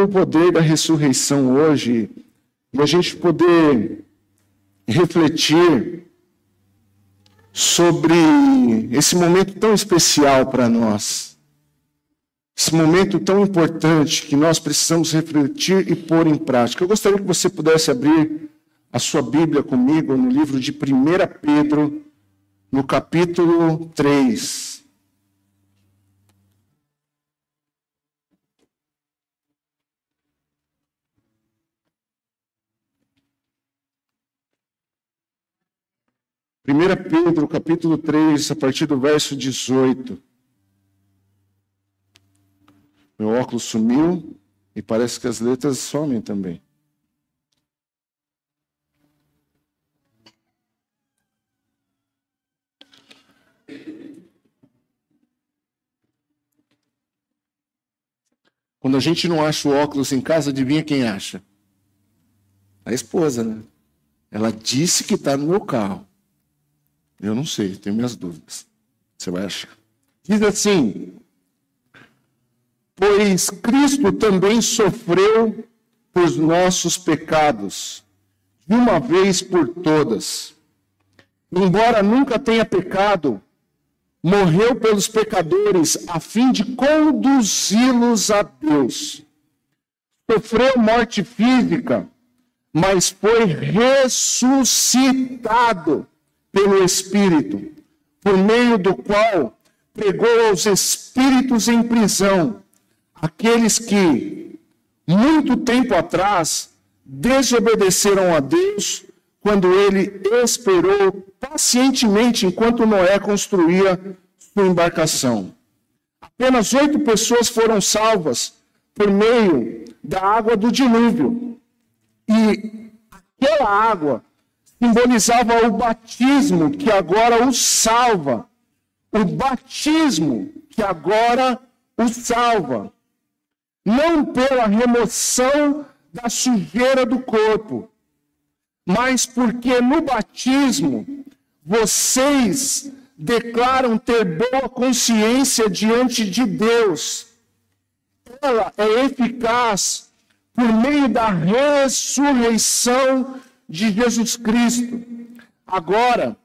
o poder da ressurreição hoje e a gente poder refletir sobre esse momento tão especial para nós. Esse momento tão importante que nós precisamos refletir e pôr em prática. Eu gostaria que você pudesse abrir a sua Bíblia comigo no livro de 1 Pedro, no capítulo 3. Primeira Pedro, capítulo 3, a partir do verso 18. Meu óculos sumiu e parece que as letras somem também. Quando a gente não acha o óculos em casa, adivinha quem acha? A esposa, né? Ela disse que está no meu carro. Eu não sei, tenho minhas dúvidas. Você vai achar. Diz assim: pois Cristo também sofreu por nossos pecados, de uma vez por todas. Embora nunca tenha pecado, morreu pelos pecadores a fim de conduzi-los a Deus. Sofreu morte física, mas foi ressuscitado pelo Espírito, por meio do qual pregou aos espíritos em prisão, aqueles que, muito tempo atrás, desobedeceram a Deus, quando ele esperou pacientemente enquanto Noé construía sua embarcação. Apenas 8 pessoas foram salvas por meio da água do dilúvio. E aquela água simbolizava o batismo que agora o salva. O batismo que agora o salva. Não pela remoção da sujeira do corpo, mas porque no batismo vocês declaram ter boa consciência diante de Deus. Ela é eficaz por meio da ressurreição de Jesus Cristo. Agora,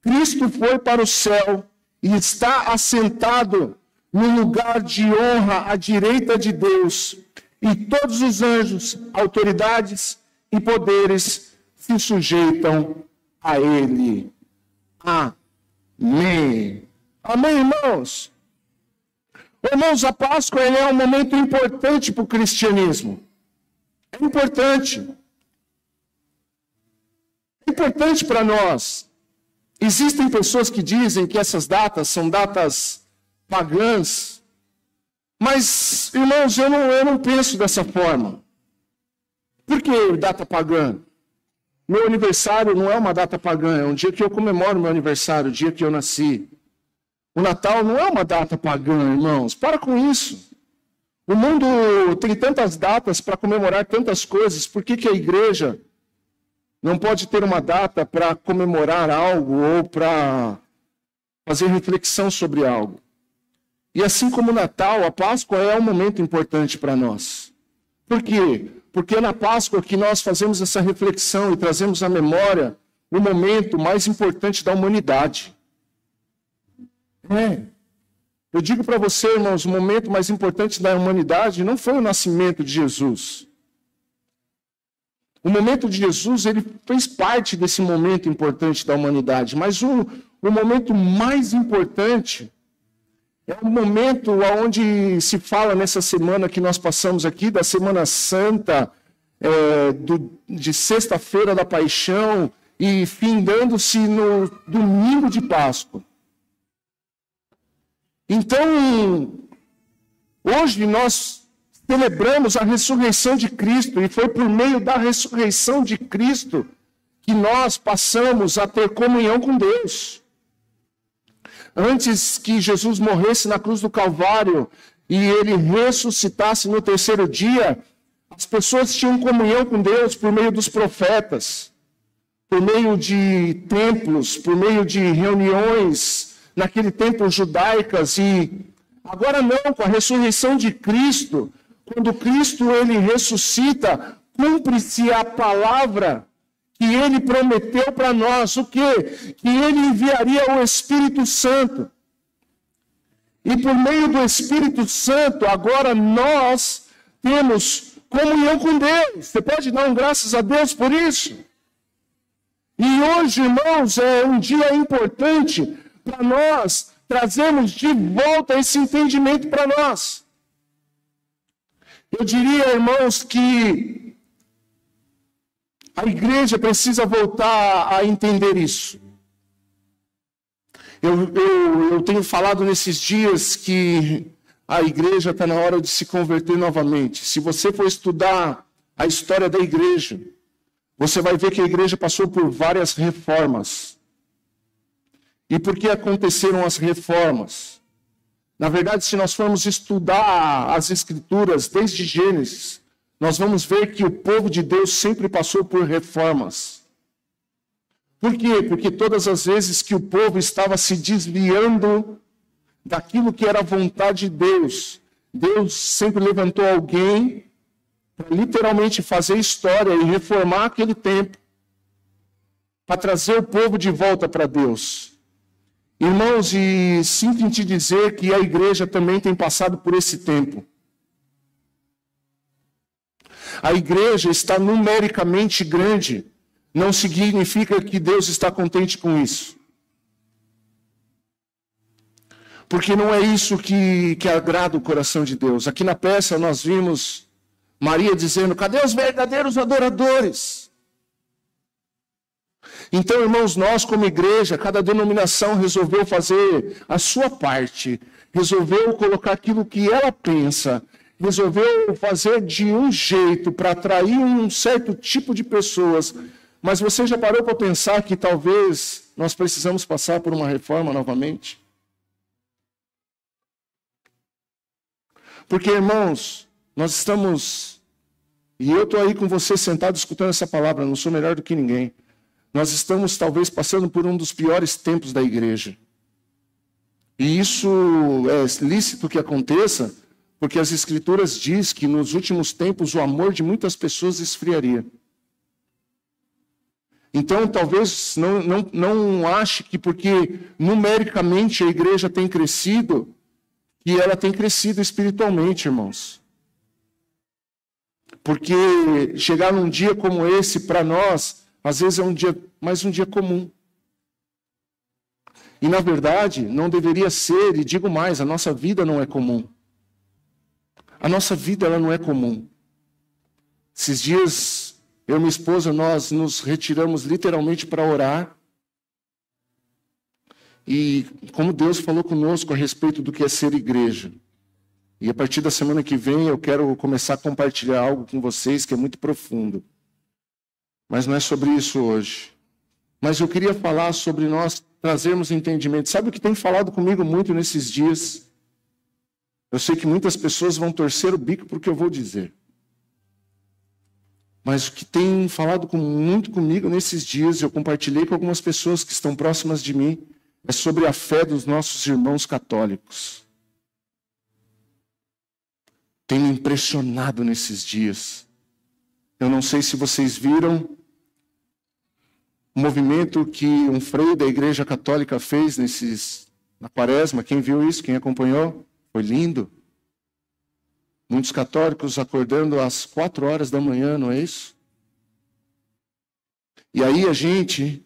Cristo foi para o céu e está assentado no lugar de honra à direita de Deus, e todos os anjos, autoridades e poderes se sujeitam a Ele. Amém. Amém, irmãos? Irmãos, a Páscoa é um momento importante para o cristianismo. É importante. É importante para nós. Existem pessoas que dizem que essas datas são datas pagãs. Mas, irmãos, eu não penso dessa forma. Por que data pagã? Meu aniversário não é uma data pagã, é um dia que eu comemoro meu aniversário, o dia que eu nasci. O Natal não é uma data pagã, irmãos. Para com isso. O mundo tem tantas datas para comemorar tantas coisas. Por que a igreja não pode ter uma data para comemorar algo ou para fazer reflexão sobre algo? E assim como o Natal, a Páscoa é um momento importante para nós. Por quê? Porque é na Páscoa que nós fazemos essa reflexão e trazemos à memória o momento mais importante da humanidade. Eu digo para você, irmãos, o momento mais importante da humanidade não foi o nascimento de Jesus. O momento de Jesus, ele fez parte desse momento importante da humanidade, mas o momento mais importante é o momento onde se fala nessa semana que nós passamos aqui, da Semana Santa, de Sexta-feira da Paixão, e findando-se no domingo de Páscoa. Então, hoje nós celebramos a ressurreição de Cristo, e foi por meio da ressurreição de Cristo que nós passamos a ter comunhão com Deus. Antes que Jesus morresse na cruz do Calvário e ele ressuscitasse no terceiro dia, as pessoas tinham comunhão com Deus por meio dos profetas, por meio de templos, por meio de reuniões naquele tempo judaicas. E agora não, com a ressurreição de Cristo, Quando Cristo ele ressuscita, cumpre-se a palavra que ele prometeu para nós. O quê? Que ele enviaria o Espírito Santo. E por meio do Espírito Santo, agora nós temos comunhão com Deus. Você pode dar graças a Deus por isso? E hoje, irmãos, é um dia importante para nós trazermos de volta esse entendimento para nós. Eu diria, irmãos, que a igreja precisa voltar a entender isso. Eu tenho falado nesses dias que a igreja está na hora de se converter novamente. Se você for estudar a história da igreja, você vai ver que a igreja passou por várias reformas. E por que aconteceram as reformas? Na verdade, se nós formos estudar as Escrituras desde Gênesis, nós vamos ver que o povo de Deus sempre passou por reformas. Por quê? Porque todas as vezes que o povo estava se desviando daquilo que era a vontade de Deus, Deus sempre levantou alguém para literalmente fazer história e reformar aquele tempo, para trazer o povo de volta para Deus. Irmãos, e sinto em te dizer que a igreja também tem passado por esse tempo. A igreja está numericamente grande, não significa que Deus está contente com isso. Porque não é isso que agrada o coração de Deus. Aqui na peça nós vimos Maria dizendo, cadê os verdadeiros adoradores? Então, irmãos, nós como igreja, cada denominação resolveu fazer a sua parte, resolveu colocar aquilo que ela pensa, resolveu fazer de um jeito para atrair um certo tipo de pessoas. Mas você já parou para pensar que talvez nós precisamos passar por uma reforma novamente? Porque, irmãos, nós estamos, e eu estou aí com você sentado escutando essa palavra, não sou melhor do que ninguém. Nós estamos talvez passando por um dos piores tempos da igreja. E isso é lícito que aconteça, porque as Escrituras dizem que nos últimos tempos o amor de muitas pessoas esfriaria. Então, talvez não ache que porque numericamente a igreja tem crescido, que ela tem crescido espiritualmente, irmãos. Porque chegar num dia como esse, para nós, às vezes é mais um dia comum. E, na verdade, não deveria ser, e digo mais, a nossa vida não é comum. A nossa vida ela não é comum. Esses dias, eu e minha esposa, nós nos retiramos literalmente para orar. E como Deus falou conosco a respeito do que é ser igreja. E a partir da semana que vem eu quero começar a compartilhar algo com vocês que é muito profundo. Mas não é sobre isso hoje. Mas eu queria falar sobre nós trazermos entendimento. Sabe o que tem falado comigo muito nesses dias? Eu sei que muitas pessoas vão torcer o bico para o que eu vou dizer. Mas o que tem falado muito comigo nesses dias, eu compartilhei com algumas pessoas que estão próximas de mim, é sobre a fé dos nossos irmãos católicos. Tem me impressionado nesses dias. Eu não sei se vocês viram o movimento que um freio da Igreja Católica fez na Quaresma. Quem viu isso? Quem acompanhou? Foi lindo. Muitos católicos acordando às 4 horas da manhã, não é isso? E aí a gente,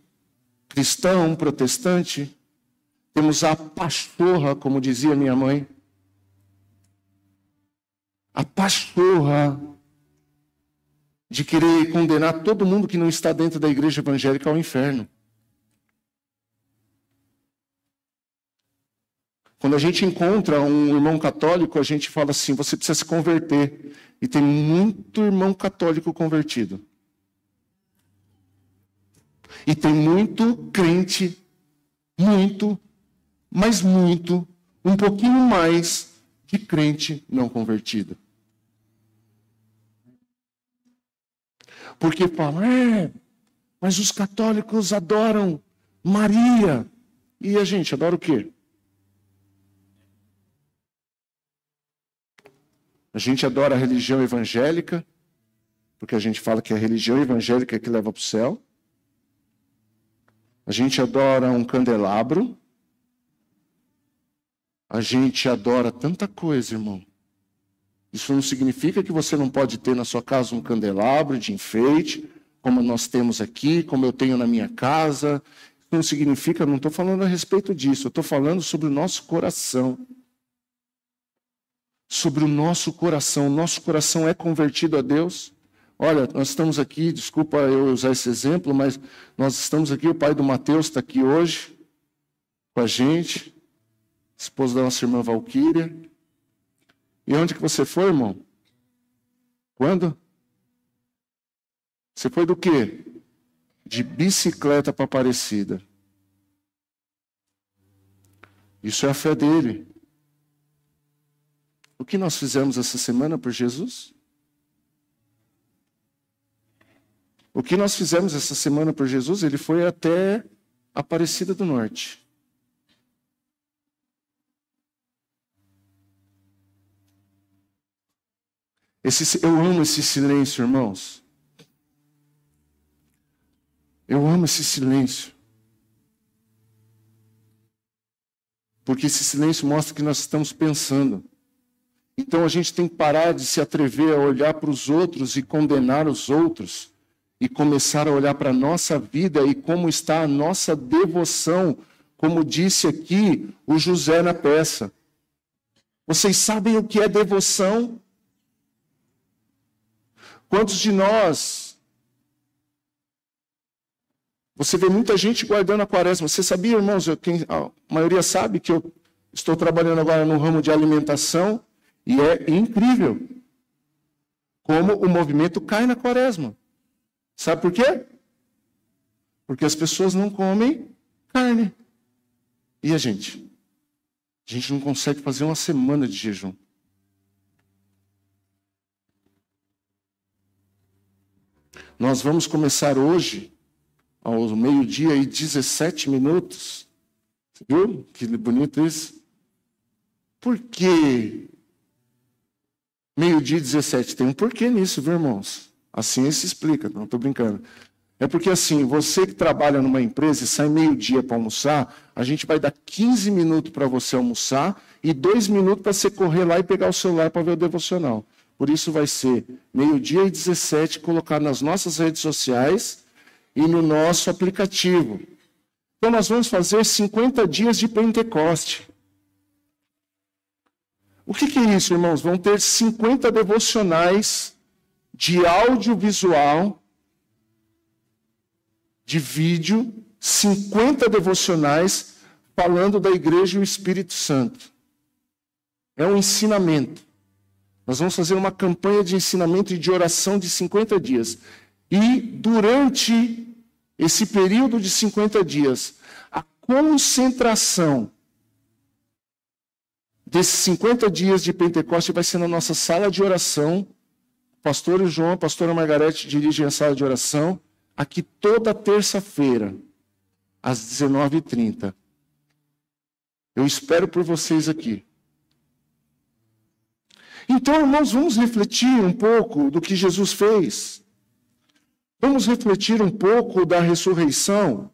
cristão, protestante, temos a pachorra, como dizia minha mãe. A pachorra de querer condenar todo mundo que não está dentro da igreja evangélica ao inferno. Quando a gente encontra um irmão católico, a gente fala assim, você precisa se converter. E tem muito irmão católico convertido. E tem muito crente, mas muito, um pouquinho mais de crente não convertido. Porque falam, mas os católicos adoram Maria. E a gente adora o quê? A gente adora a religião evangélica, porque a gente fala que é a religião evangélica que leva para o céu. A gente adora um candelabro. A gente adora tanta coisa, irmão. Isso não significa que você não pode ter na sua casa um candelabro de enfeite, como nós temos aqui, como eu tenho na minha casa. Isso não significa, não estou falando a respeito disso, eu estou falando sobre o nosso coração. Sobre o nosso coração. O nosso coração é convertido a Deus. Olha, nós estamos aqui, desculpa eu usar esse exemplo, mas nós estamos aqui, o pai do Mateus está aqui hoje, com a gente, esposo da nossa irmã Valquíria. E onde que você foi, irmão? Quando? Você foi do quê? De bicicleta para Aparecida. Isso é a fé dele. O que nós fizemos essa semana por Jesus? O que nós fizemos essa semana por Jesus? Ele foi até Aparecida do Norte. Eu amo esse silêncio, irmãos. Eu amo esse silêncio. Porque esse silêncio mostra que nós estamos pensando. Então a gente tem que parar de se atrever a olhar para os outros e condenar os outros. E começar a olhar para a nossa vida e como está a nossa devoção. Como disse aqui o José na peça. Vocês sabem o que é devoção? Quantos de nós... Você vê muita gente guardando a quaresma. Você sabia, irmãos, a maioria sabe que eu estou trabalhando agora no ramo de alimentação e é incrível como o movimento cai na quaresma. Sabe por quê? Porque as pessoas não comem carne. E a gente? A gente não consegue fazer uma semana de jejum. Nós vamos começar hoje, ao meio-dia e 17 minutos. Você viu? Que bonito isso. Por quê? Meio-dia e 17. Tem um porquê nisso, viu, irmãos? Assim se explica, não estou brincando. É porque assim, você que trabalha numa empresa e sai meio-dia para almoçar, a gente vai dar 15 minutos para você almoçar e 2 minutos para você correr lá e pegar o celular para ver o devocional. Por isso vai ser meio-dia e 17, colocar nas nossas redes sociais e no nosso aplicativo. Então nós vamos fazer 50 dias de Pentecoste. O que é isso, irmãos? Vão ter 50 devocionais de audiovisual, de vídeo, 50 devocionais falando da igreja e o Espírito Santo. É um ensinamento. Nós vamos fazer uma campanha de ensinamento e de oração de 50 dias. E durante esse período de 50 dias, a concentração desses 50 dias de Pentecoste vai ser na nossa sala de oração. O pastor João, a pastora Margarete dirigem a sala de oração, aqui toda terça-feira, às 19h30. Eu espero por vocês aqui. Então, irmãos, vamos refletir um pouco do que Jesus fez. Vamos refletir um pouco da ressurreição.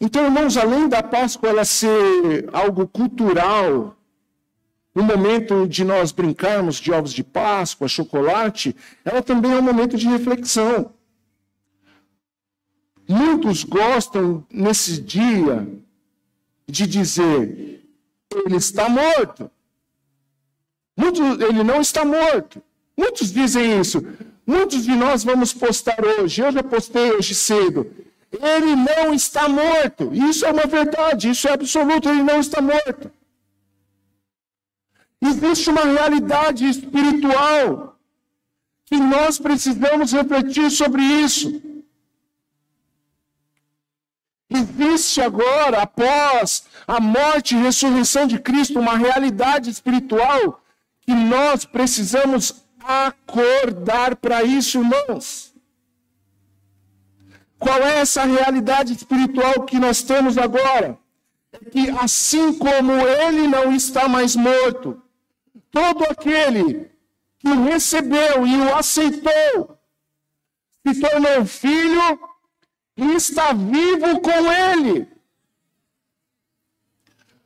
Então, irmãos, além da Páscoa ela ser algo cultural, no momento de nós brincarmos de ovos de Páscoa, chocolate, ela também é um momento de reflexão. Muitos gostam, nesse dia, de dizer, ele está morto. Ele não está morto. Muitos dizem isso. Muitos de nós vamos postar hoje, eu já postei hoje cedo, ele não está morto. Isso é uma verdade, isso é absoluto, ele não está morto. Existe uma realidade espiritual que nós precisamos refletir sobre isso. Existe agora, após a morte e ressurreição de Cristo, uma realidade espiritual que nós precisamos acordar para isso, irmãos. Qual é essa realidade espiritual que nós temos agora? É que assim como ele não está mais morto, Todo aquele que o recebeu e o aceitou, se tornou filho e está vivo com ele.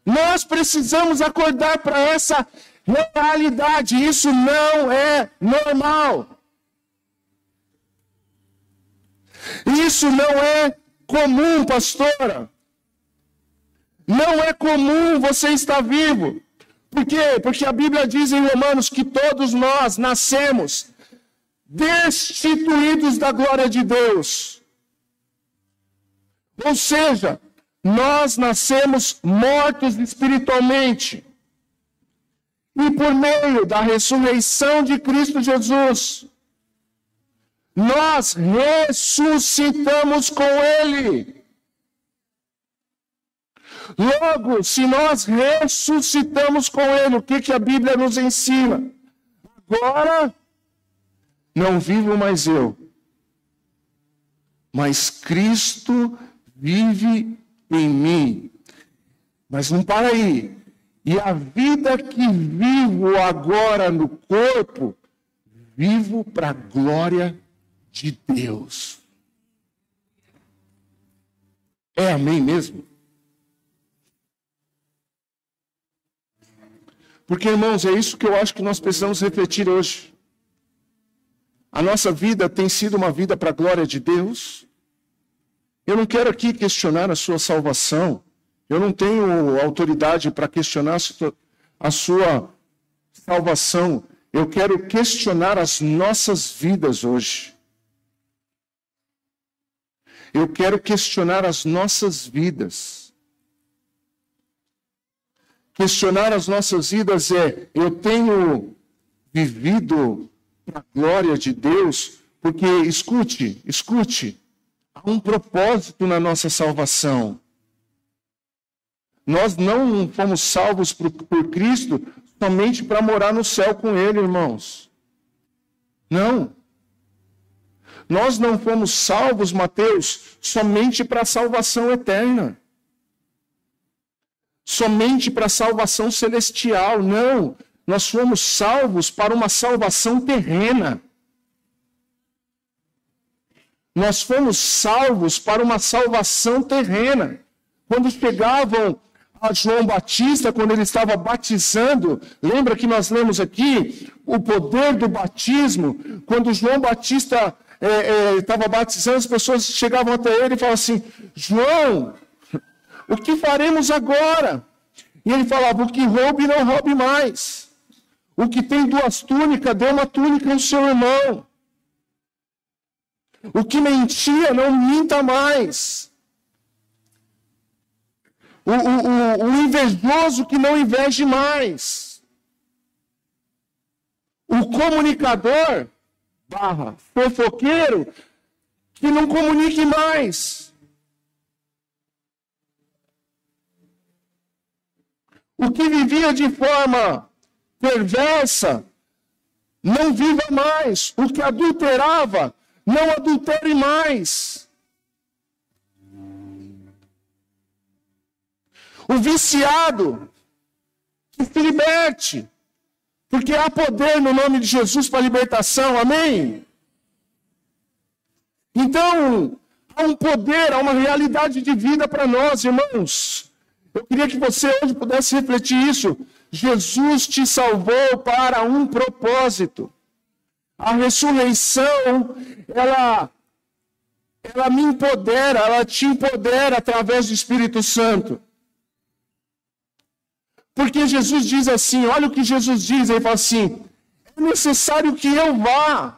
Nós precisamos acordar para essa realidade. Isso não é normal. Isso não é comum, pastora. Não é comum você estar vivo. Por quê? Porque a Bíblia diz em Romanos que todos nós nascemos destituídos da glória de Deus. Ou seja, nós nascemos mortos espiritualmente. E por meio da ressurreição de Cristo Jesus, nós ressuscitamos com Ele. Logo, se nós ressuscitamos com Ele, o que a Bíblia nos ensina? Agora, não vivo mais eu, mas Cristo vive em mim. Mas não para aí. E a vida que vivo agora no corpo, vivo para a glória de Deus. É amém mesmo? Porque, irmãos, é isso que eu acho que nós precisamos refletir hoje. A nossa vida tem sido uma vida para a glória de Deus. Eu não quero aqui questionar a sua salvação. Eu não tenho autoridade para questionar a sua salvação. Eu quero questionar as nossas vidas hoje. Eu quero questionar as nossas vidas. Questionar as nossas vidas eu tenho vivido para a glória de Deus, porque, escute, há um propósito na nossa salvação. Nós não fomos salvos por Cristo somente para morar no céu com Ele, irmãos. Não. Nós não fomos salvos, Mateus, somente para a salvação eterna. Somente para a salvação celestial. Não. Nós fomos salvos para uma salvação terrena. Nós fomos salvos para uma salvação terrena. Quando chegavam a João Batista, quando ele estava batizando, lembra que nós lemos aqui o poder do batismo? Quando João Batista estava batizando, as pessoas chegavam até ele e falavam assim: João, o que faremos agora? E ele falava: o que roube, não roube mais. O que tem 2 túnicas, dê uma túnica ao seu irmão. O que mentia, não minta mais. O invejoso, que não inveje mais. O comunicador, fofoqueiro, que não comunique mais. O que vivia de forma perversa, não viva mais. O que adulterava, não adultere mais. O viciado, que se liberte. Porque há poder no nome de Jesus para a libertação, amém? Então, há um poder, há uma realidade de vida para nós, irmãos. Eu queria que você hoje pudesse refletir isso. Jesus te salvou para um propósito. A ressurreição, ela me empodera, ela te empodera através do Espírito Santo. Porque Jesus diz assim, olha o que Jesus diz, ele fala assim: é necessário que eu vá.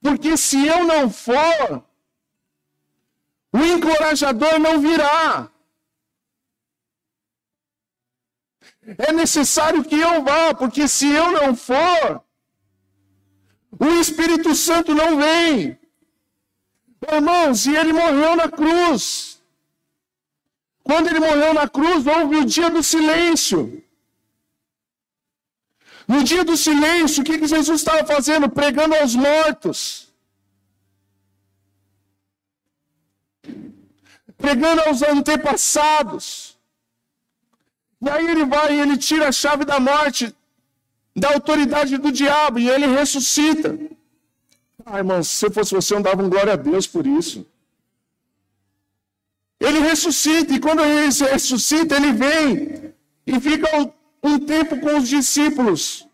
Porque se eu não for, o encorajador não virá. É necessário que eu vá, porque se eu não for, o Espírito Santo não vem. Irmãos, e ele morreu na cruz. Quando ele morreu na cruz, houve o dia do silêncio. No dia do silêncio, o que Jesus estava fazendo? Pregando aos mortos. Pregando aos antepassados. E aí ele vai e ele tira a chave da morte, da autoridade do diabo, e ele ressuscita. Ah, irmão, se eu fosse você, eu dava um glória a Deus por isso. Ele ressuscita, e quando ele ressuscita, ele vem e fica um tempo com os discípulos,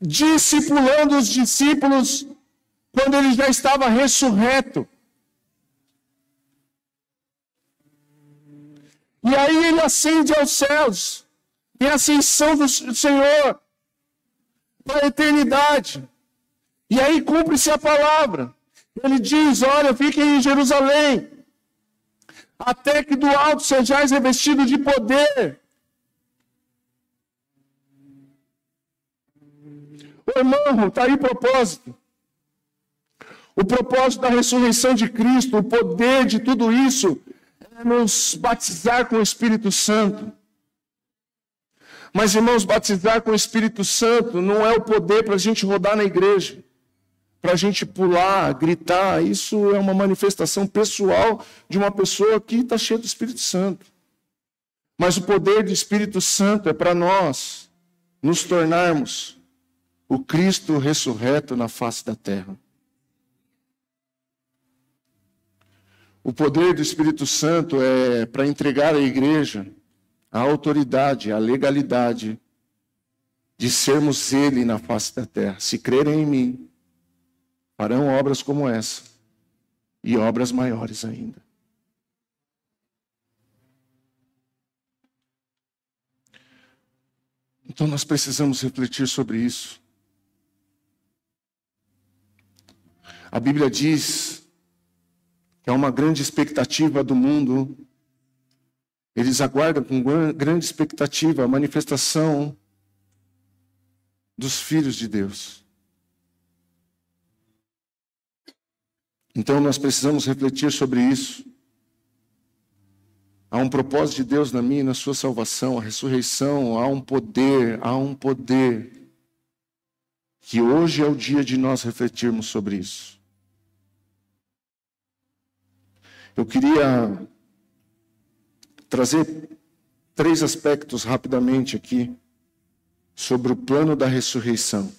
discipulando os discípulos, quando ele já estava ressurreto. E aí ele ascende aos céus, tem a ascensão do Senhor para a eternidade. E aí cumpre-se a palavra. Ele diz, olha, fiquem em Jerusalém, até que do alto sejais revestidos de poder. Ô irmão, está aí o propósito. O propósito da ressurreição de Cristo, o poder de tudo isso, é nos batizar com o Espírito Santo. Mas, irmãos, batizar com o Espírito Santo não é o poder para a gente rodar na igreja, para a gente pular, gritar. Isso é uma manifestação pessoal de uma pessoa que está cheia do Espírito Santo. Mas o poder do Espírito Santo é para nós nos tornarmos o Cristo ressurreto na face da terra. O poder do Espírito Santo é para entregar à igreja a autoridade, a legalidade de sermos Ele na face da terra. Se crerem em mim, farão obras como essa e obras maiores ainda. Então nós precisamos refletir sobre isso. A Bíblia diz que há uma grande expectativa do mundo. Eles aguardam com grande expectativa a manifestação dos filhos de Deus. Então nós precisamos refletir sobre isso. Há um propósito de Deus na minha e na sua salvação, a ressurreição, há um poder que hoje é o dia de nós refletirmos sobre isso. Eu queria trazer 3 aspectos rapidamente aqui sobre o plano da ressurreição.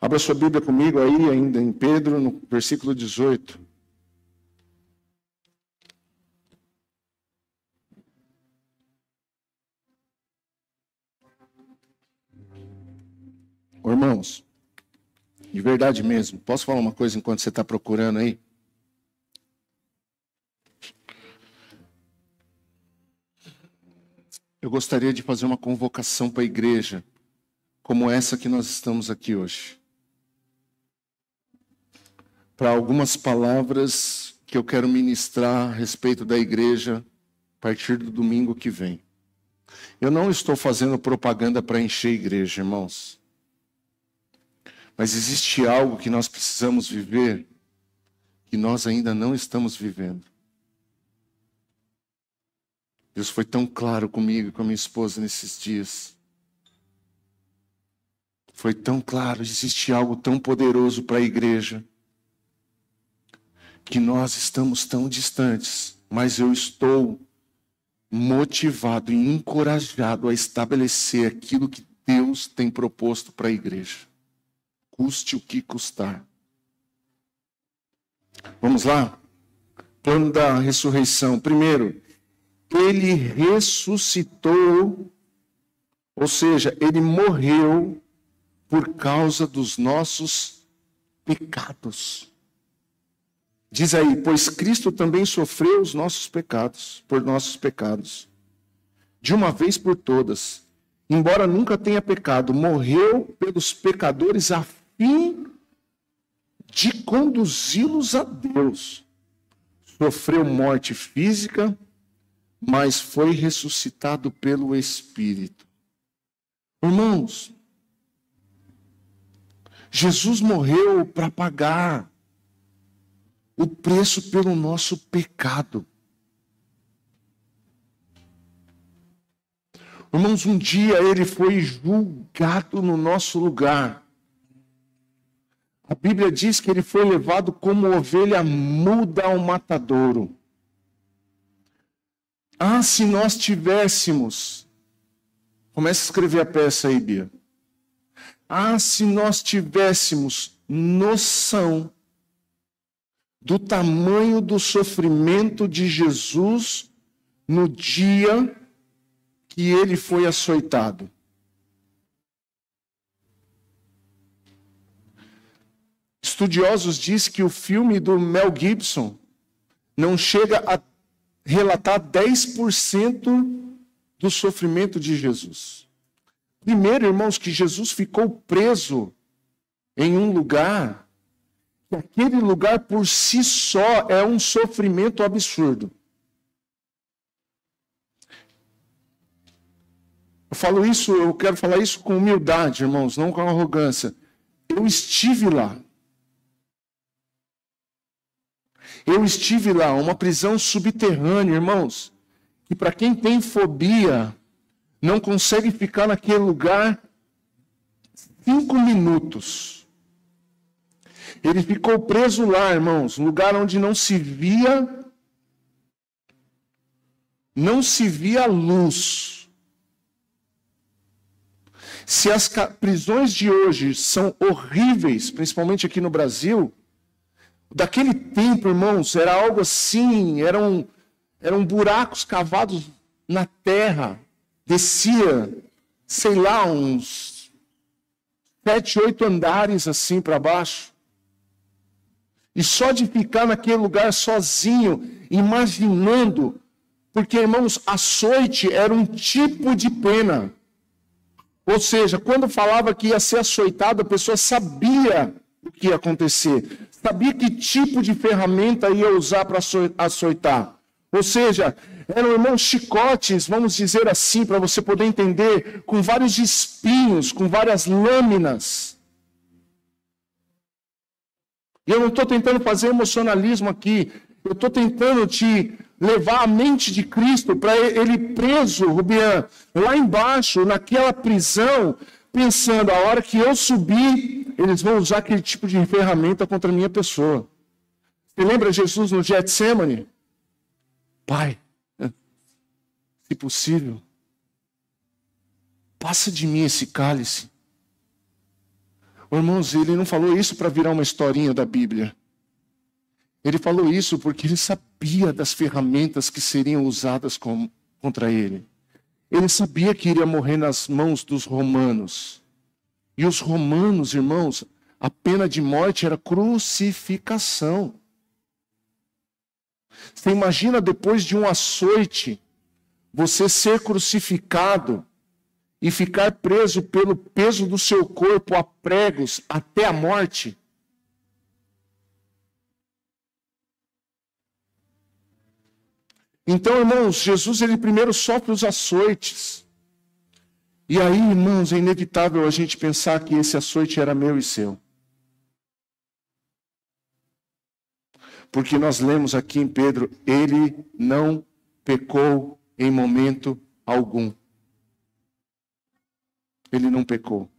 Abra sua Bíblia comigo aí, ainda em Pedro, no versículo 18. Irmãos, de verdade mesmo, posso falar uma coisa enquanto você está procurando aí? Eu gostaria de fazer uma convocação para a igreja, como essa que nós estamos aqui hoje. Para algumas palavras que eu quero ministrar a respeito da igreja a partir do domingo que vem. Eu não estou fazendo propaganda para encher a igreja, irmãos. Mas existe algo que nós precisamos viver, que nós ainda não estamos vivendo. Deus foi tão claro comigo e com a minha esposa nesses dias. Foi tão claro, existe algo tão poderoso para a igreja, que nós estamos tão distantes, mas eu estou motivado e encorajado a estabelecer aquilo que Deus tem proposto para a igreja. Custe o que custar. Vamos lá? Plano da ressurreição. Primeiro, Ele ressuscitou, ou seja, Ele morreu por causa dos nossos pecados. Diz aí, pois Cristo também sofreu os nossos pecados, por nossos pecados, de uma vez por todas, embora nunca tenha pecado, morreu pelos pecadores a fim de conduzi-los a Deus. Sofreu morte física, mas foi ressuscitado pelo Espírito. Irmãos, Jesus morreu para pagar o preço pelo nosso pecado. Irmãos, um dia ele foi julgado no nosso lugar. A Bíblia diz que ele foi levado como ovelha muda ao matadouro. Ah, se nós tivéssemos... Comece a escrever a peça aí, Bia. Ah, se nós tivéssemos noção do tamanho do sofrimento de Jesus no dia que ele foi açoitado. Estudiosos dizem que o filme do Mel Gibson não chega a relatar 10% do sofrimento de Jesus. Primeiro, irmãos, que Jesus ficou preso em um lugar, e aquele lugar por si só é um sofrimento absurdo. Eu quero falar isso com humildade, irmãos, não com arrogância. Eu estive lá. Uma prisão subterrânea, irmãos, que para quem tem fobia, não consegue ficar naquele lugar 5 minutos. Ele ficou preso lá, irmãos, um lugar onde não se via luz. Se as prisões de hoje são horríveis, principalmente aqui no Brasil, daquele tempo, irmãos, era algo assim, eram buracos cavados na terra, descia, sei lá, uns 7, 8 andares assim para baixo. E só de ficar naquele lugar sozinho, imaginando, porque, irmãos, açoite era um tipo de pena. Ou seja, quando falava que ia ser açoitado, a pessoa sabia o que ia acontecer. Sabia que tipo de ferramenta ia usar para açoitar. Ou seja, eram, irmãos, chicotes, vamos dizer assim, para você poder entender, com vários espinhos, com várias lâminas. E eu não estou tentando fazer emocionalismo aqui. Eu estou tentando te levar a mente de Cristo para ele preso, Rubian, lá embaixo, naquela prisão, pensando, a hora que eu subir, eles vão usar aquele tipo de ferramenta contra a minha pessoa. Você lembra Jesus no Getsemane? Pai, se possível, passa de mim esse cálice. Irmãos, ele não falou isso para virar uma historinha da Bíblia. Ele falou isso porque ele sabia das ferramentas que seriam usadas contra ele. Ele sabia que iria morrer nas mãos dos romanos. E os romanos, irmãos, a pena de morte era crucificação. Você imagina depois de um açoite, você ser crucificado e ficar preso pelo peso do seu corpo a pregos até a morte? Então, irmãos, Jesus, ele primeiro sofre os açoites. E aí, irmãos, é inevitável a gente pensar que esse açoite era meu e seu. Porque nós lemos aqui em Pedro, ele não pecou em momento algum. Ele não pecou.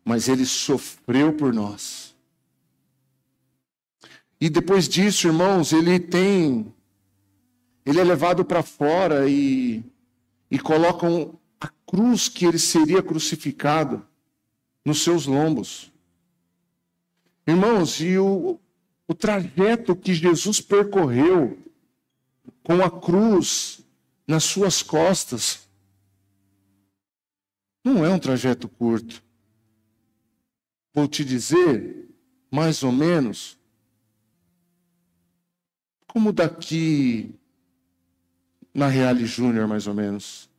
Mas ele sofreu por nós. E depois disso, irmãos, ele é levado para fora e colocam a cruz que ele seria crucificado nos seus lombos. Irmãos, e o trajeto que Jesus percorreu com a cruz nas suas costas não é um trajeto curto. Vou te dizer, mais ou menos, como daqui na Reale Júnior, mais ou menos.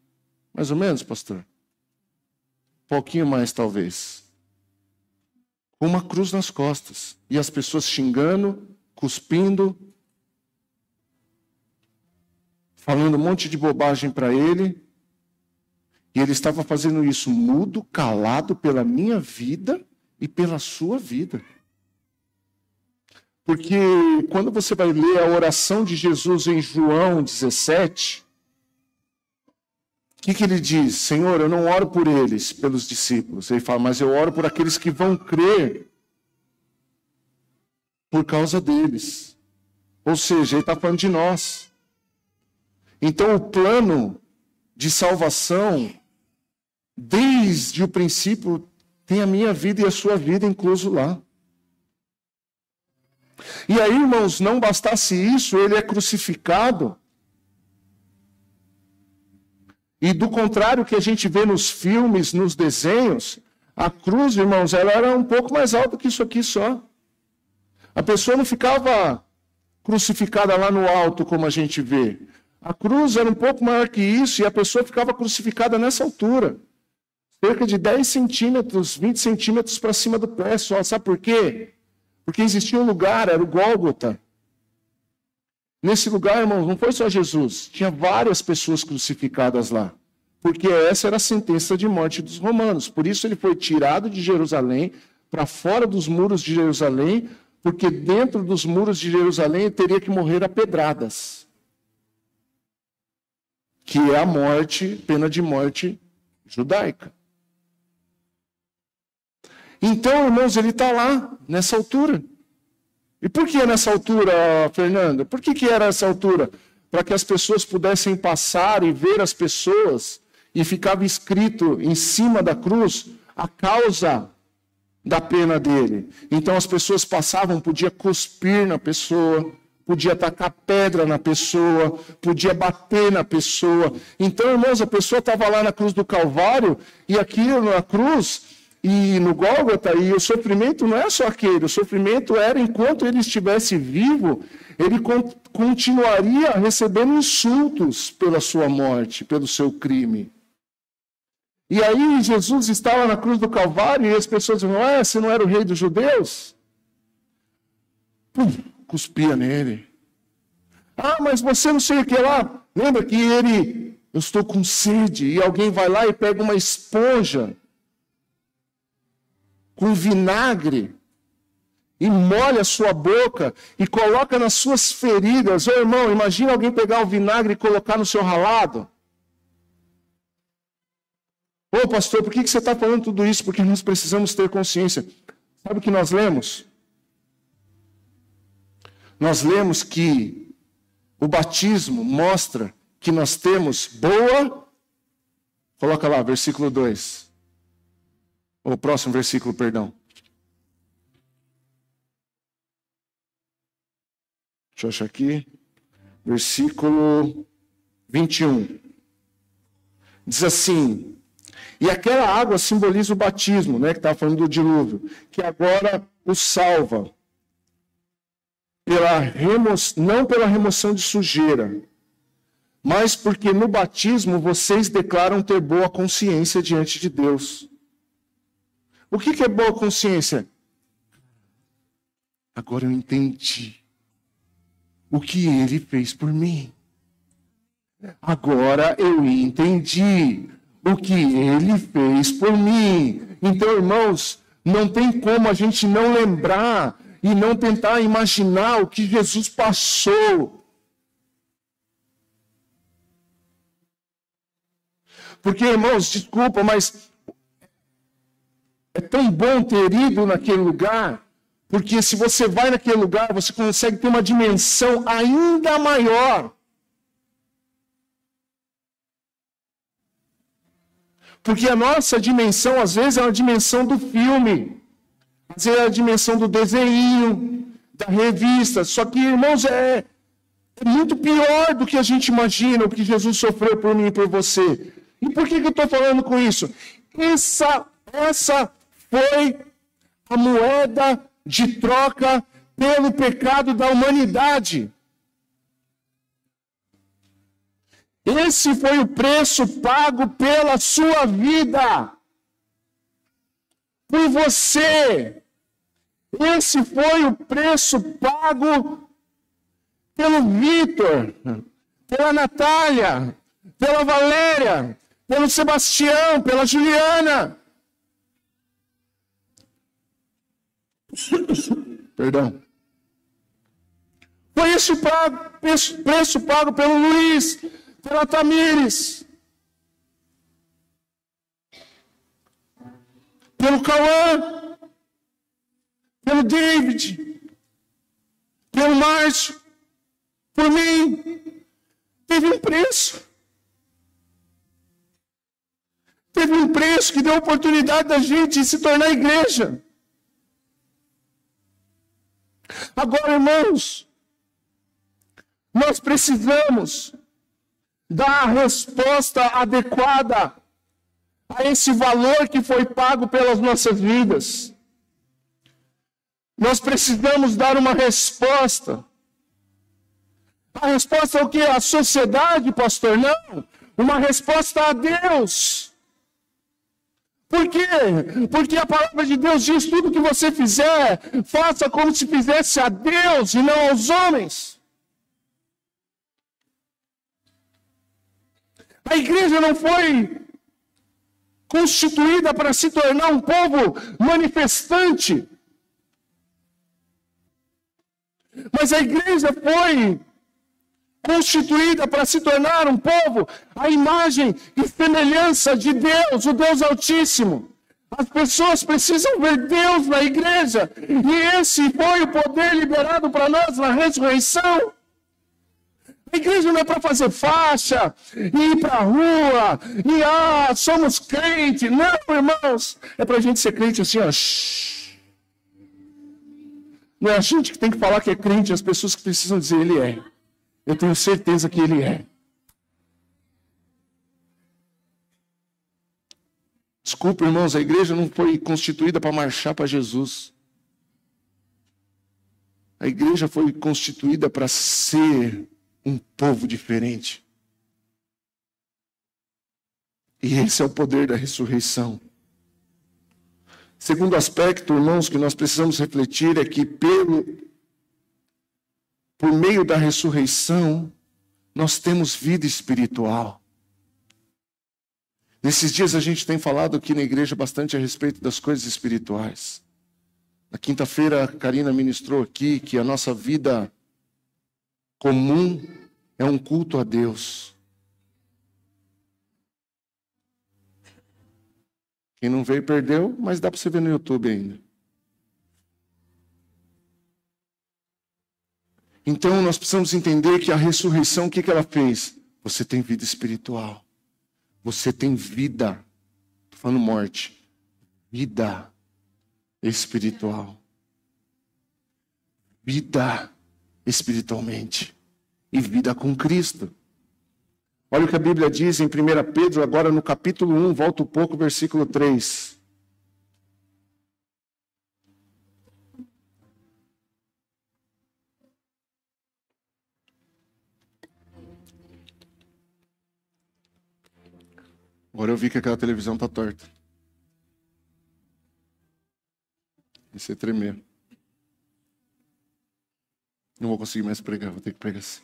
Mais ou menos, pastor? Um pouquinho mais, talvez. Com uma cruz nas costas. E as pessoas xingando, cuspindo, falando um monte de bobagem para ele. E ele estava fazendo isso mudo, calado pela minha vida e pela sua vida. Porque quando você vai ler a oração de Jesus em João 17, o que ele diz? Senhor, eu não oro por eles, pelos discípulos. Ele fala, mas eu oro por aqueles que vão crer por causa deles. Ou seja, ele está falando de nós. Então, o plano de salvação, desde o princípio, tem a minha vida e a sua vida incluso lá. E aí, irmãos, não bastasse isso, ele é crucificado. E do contrário que a gente vê nos filmes, nos desenhos, a cruz, irmãos, ela era um pouco mais alta que isso aqui só. A pessoa não ficava crucificada lá no alto, como a gente vê. A cruz era um pouco maior que isso e a pessoa ficava crucificada nessa altura. Cerca de 10 centímetros, 20 centímetros para cima do pé só. Sabe por quê? Porque existia um lugar, era o Gólgota. Nesse lugar, irmãos, não foi só Jesus. Tinha várias pessoas crucificadas lá. Porque essa era a sentença de morte dos romanos. Por isso ele foi tirado de Jerusalém, para fora dos muros de Jerusalém, porque dentro dos muros de Jerusalém ele teria que morrer a pedradas. Que é a morte, pena de morte judaica. Então, irmãos, ele está lá, nessa altura. E por que nessa altura, Fernanda? Por que era essa altura? Para que as pessoas pudessem passar e ver as pessoas, e ficava escrito em cima da cruz a causa da pena dele. Então as pessoas passavam, podia cuspir na pessoa, podia tacar pedra na pessoa, podia bater na pessoa. Então, irmãos, a pessoa estava lá na cruz do Calvário, e aquilo na cruz, e no Gólgota, e o sofrimento não é só aquele, o sofrimento era enquanto ele estivesse vivo, ele continuaria recebendo insultos pela sua morte, pelo seu crime. E aí Jesus estava na cruz do Calvário e as pessoas diziam, você não era o rei dos judeus? Cuspia nele. Mas você não sei o que lá. Lembra que eu estou com sede, e alguém vai lá e pega uma esponja com vinagre e molha a sua boca e coloca nas suas feridas. Irmão, imagina alguém pegar o vinagre e colocar no seu ralado. Pastor, por que você está falando tudo isso? Porque nós precisamos ter consciência. Sabe o que nós lemos? Nós lemos que o batismo mostra que nós temos boa... Coloca lá, versículo 2. O próximo versículo, perdão. Deixa eu achar aqui. Versículo 21. Diz assim... E aquela água simboliza o batismo, que estava falando do dilúvio, que agora o salva, não pela remoção de sujeira, mas porque no batismo vocês declaram ter boa consciência diante de Deus. O que é boa consciência? Agora eu entendi o que ele fez por mim. Agora eu entendi o que ele fez por mim. Então, irmãos, não tem como a gente não lembrar e não tentar imaginar o que Jesus passou. Porque, irmãos, desculpa, mas é tão bom ter ido naquele lugar, porque se você vai naquele lugar, você consegue ter uma dimensão ainda maior. Porque a nossa dimensão, às vezes, é uma dimensão do filme. Às vezes é a dimensão do desenho, da revista. Só que, irmãos, é muito pior do que a gente imagina, o que Jesus sofreu por mim e por você. E por que eu estou falando com isso? Essa foi a moeda de troca pelo pecado da humanidade. Esse foi o preço pago pela sua vida. Por você. Esse foi o preço pago pelo Vitor, pela Natália, pela Valéria, pelo Sebastião, pela Juliana. Perdão. Foi esse preço pago pelo Luiz, pela Tamires, pelo Cauã, pelo David, pelo Márcio, por mim. Teve um preço. Teve um preço que deu a oportunidade da gente se tornar igreja. Agora, irmãos, nós precisamos dar a resposta adequada a esse valor que foi pago pelas nossas vidas. Nós precisamos dar uma resposta. A resposta é o que? A sociedade, pastor? Não. Uma resposta a Deus. Por quê? Porque a palavra de Deus diz: tudo que você fizer, faça como se fizesse a Deus e não aos homens. A igreja não foi constituída para se tornar um povo manifestante. Mas a igreja foi constituída para se tornar um povo à imagem e semelhança de Deus, o Deus Altíssimo. As pessoas precisam ver Deus na igreja. E esse foi o poder liberado para nós na ressurreição. A igreja não é para fazer faixa, ir para a rua, e somos crentes. Não, irmãos. É para a gente ser crente assim, ó. Não é a gente que tem que falar que é crente, as pessoas que precisam dizer: ele é. Eu tenho certeza que ele é. Desculpa, irmãos, a igreja não foi constituída para marchar para Jesus. A igreja foi constituída para ser um povo diferente. E esse é o poder da ressurreição. Segundo aspecto, irmãos, que nós precisamos refletir é que por meio da ressurreição, nós temos vida espiritual. Nesses dias a gente tem falado aqui na igreja bastante a respeito das coisas espirituais. Na quinta-feira a Karina ministrou aqui que a nossa vida comum é um culto a Deus. Quem não veio perdeu, mas dá para você ver no YouTube ainda. Então nós precisamos entender que a ressurreição, o que ela fez? Você tem vida espiritual. Você tem vida. Estou falando morte. Vida espiritual. Vida espiritualmente. E vida com Cristo. Olha o que a Bíblia diz em 1 Pedro, agora no capítulo 1, volta um pouco, versículo 3. Agora eu vi que aquela televisão está torta. Isso é tremer. Não vou conseguir mais pregar, vou ter que pregar assim.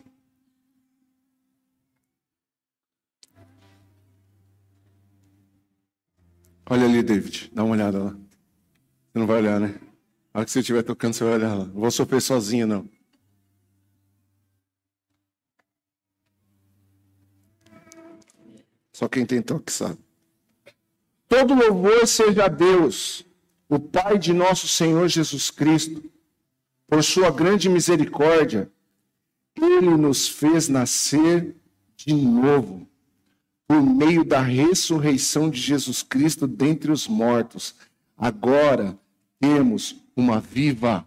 Olha ali, David, dá uma olhada lá. Você não vai olhar, né? A hora que você estiver tocando, você vai olhar lá. Não vou sofrer sozinho, não. Só quem tem toque sabe. Todo louvor seja a Deus, o Pai de nosso Senhor Jesus Cristo, por sua grande misericórdia. Ele nos fez nascer de novo, por meio da ressurreição de Jesus Cristo dentre os mortos. Agora temos uma viva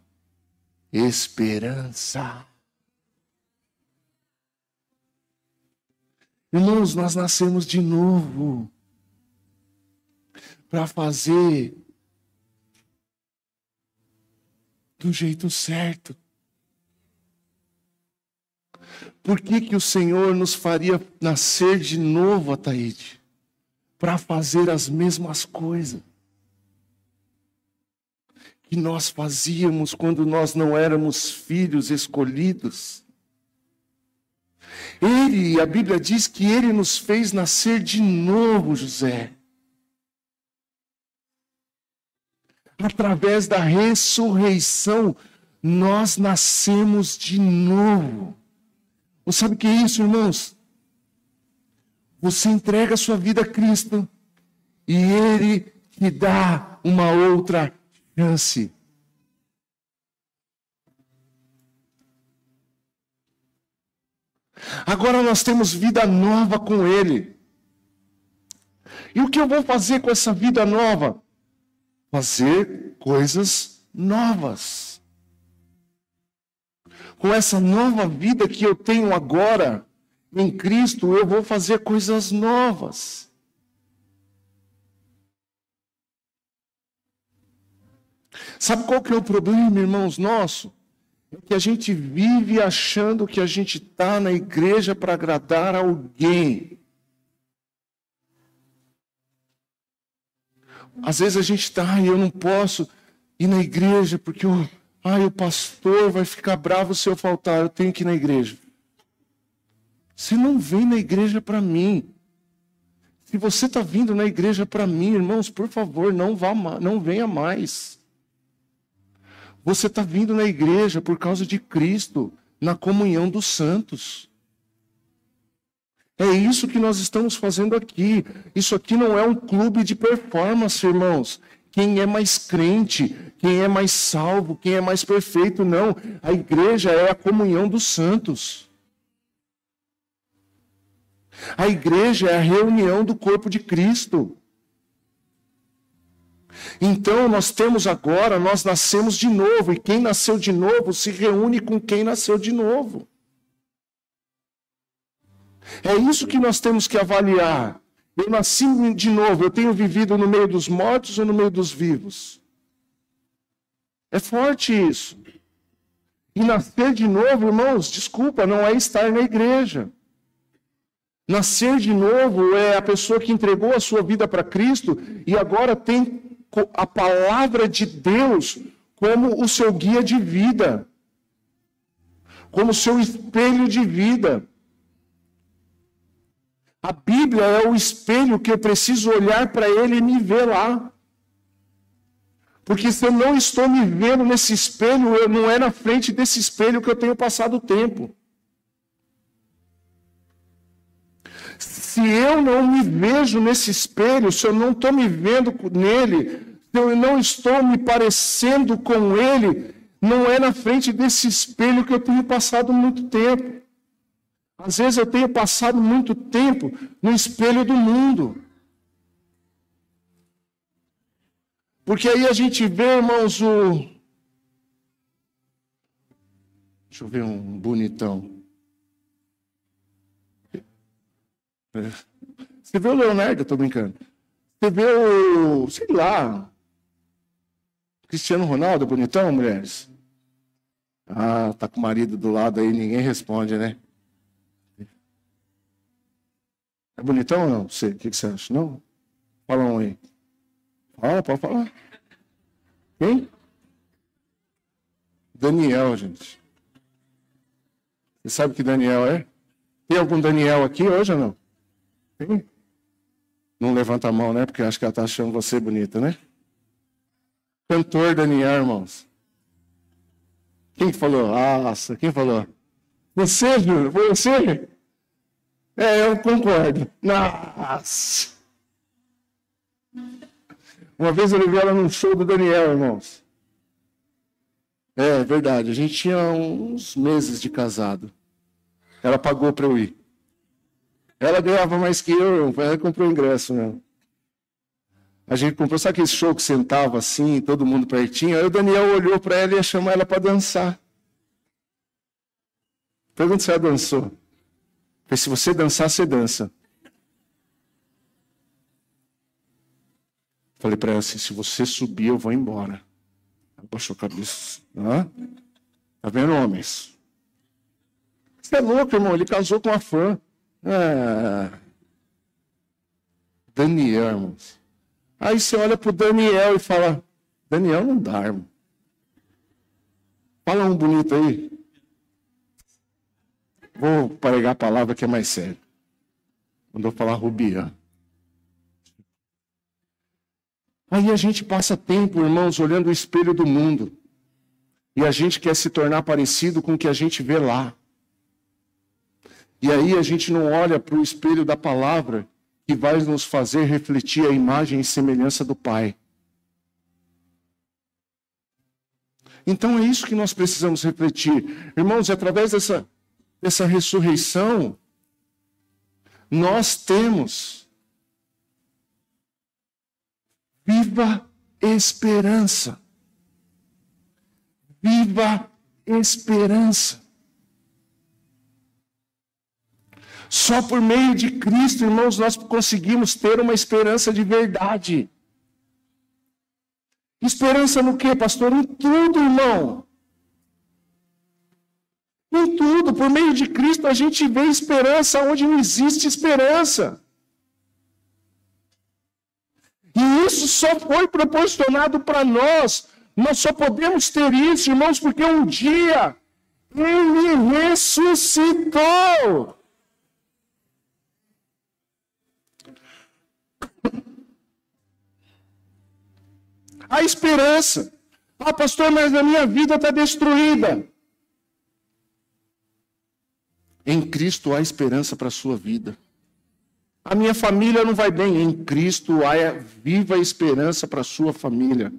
esperança. Irmãos, nós nascemos de novo para fazer do jeito certo. Por que o Senhor nos faria nascer de novo, Ataíde? Para fazer as mesmas coisas que nós fazíamos quando nós não éramos filhos escolhidos. A Bíblia diz que Ele nos fez nascer de novo, José. Através da ressurreição, nós nascemos de novo. Você sabe o que é isso, irmãos? Você entrega a sua vida a Cristo e Ele te dá uma outra chance. Agora nós temos vida nova com Ele. E o que eu vou fazer com essa vida nova? Fazer coisas novas. Com essa nova vida que eu tenho agora em Cristo, eu vou fazer coisas novas. Sabe qual que é o problema, irmãos, nosso? É que a gente vive achando que a gente está na igreja para agradar alguém. Às vezes a gente está, eu não posso ir na igreja porque o pastor vai ficar bravo se eu faltar, eu tenho que ir na igreja. Você não vem na igreja para mim. Se você está vindo na igreja para mim, irmãos, por favor, não venha mais. Você está vindo na igreja por causa de Cristo, na comunhão dos santos. É isso que nós estamos fazendo aqui. Isso aqui não é um clube de performance, irmãos. Quem é mais crente, quem é mais salvo, quem é mais perfeito, não. A igreja é a comunhão dos santos. A igreja é a reunião do corpo de Cristo. Então nós nascemos de novo, e quem nasceu de novo se reúne com quem nasceu de novo. É isso que nós temos que avaliar. Eu nasci de novo, eu tenho vivido no meio dos mortos ou no meio dos vivos? É forte isso. E nascer de novo, irmãos, desculpa, não é estar na igreja. Nascer de novo é a pessoa que entregou a sua vida para Cristo e agora tem a palavra de Deus como o seu guia de vida, como o seu espelho de vida. A Bíblia é o espelho que eu preciso olhar para ele e me ver lá. Porque se eu não estou me vendo nesse espelho, não é na frente desse espelho que eu tenho passado o tempo. Se eu não me vejo nesse espelho, se eu não estou me vendo nele, se eu não estou me parecendo com ele, não é na frente desse espelho que eu tenho passado muito tempo. Às vezes eu tenho passado muito tempo no espelho do mundo. Porque aí a gente vê, irmãos, Deixa eu ver um bonitão. Você vê o Leonardo, eu tô brincando. Você vê sei lá, Cristiano Ronaldo, bonitão, mulheres? Ah, tá com o marido do lado aí, ninguém responde, né? É bonitão ou não? O que você acha? Não? Fala um aí. Fala, pode falar. Quem? Daniel, gente. Você sabe que Daniel é? Tem algum Daniel aqui hoje ou não? Tem? Não levanta a mão, né? Porque acho que ela está achando você bonita, né? Cantor Daniel, irmãos. Quem falou? Nossa, quem falou? Você, Júlio? Foi você? Eu concordo. Nossa! Uma vez eu levei ela num show do Daniel, irmãos. É verdade, a gente tinha uns meses de casado. Ela pagou para eu ir. Ela ganhava mais que eu, ela comprou o ingresso, né? A gente comprou, sabe aquele show que sentava assim, todo mundo pertinho? Aí o Daniel olhou para ela e ia chamar ela para dançar. Pergunta se ela dançou. Porque se você dançar, você dança. Falei para ela assim, se você subir, eu vou embora. Ela baixou a cabeça. Tá vendo, homens? Você é louco, irmão, ele casou com uma fã. Daniel, irmãos. Aí você olha para o Daniel e fala, Daniel não dá, irmão. Fala um bonito aí. Vou pregar a palavra que é mais séria. Mandou falar Rubian. Aí a gente passa tempo, irmãos, olhando o espelho do mundo. E a gente quer se tornar parecido com o que a gente vê lá. E aí a gente não olha para o espelho da palavra que vai nos fazer refletir a imagem e semelhança do Pai. Então é isso que nós precisamos refletir. Irmãos, através dessa dessa ressurreição, nós temos viva esperança. Viva esperança. Só por meio de Cristo, irmãos, nós conseguimos ter uma esperança de verdade. Esperança no quê, pastor? Em tudo, irmão. Em tudo. Por meio de Cristo, a gente vê esperança onde não existe esperança. E isso só foi proporcionado para nós. Nós só podemos ter isso, irmãos, porque um dia Ele ressuscitou. A esperança. Ah, pastor, mas a minha vida está destruída. Em Cristo há esperança para a sua vida. A minha família não vai bem. Em Cristo há viva esperança para a sua família.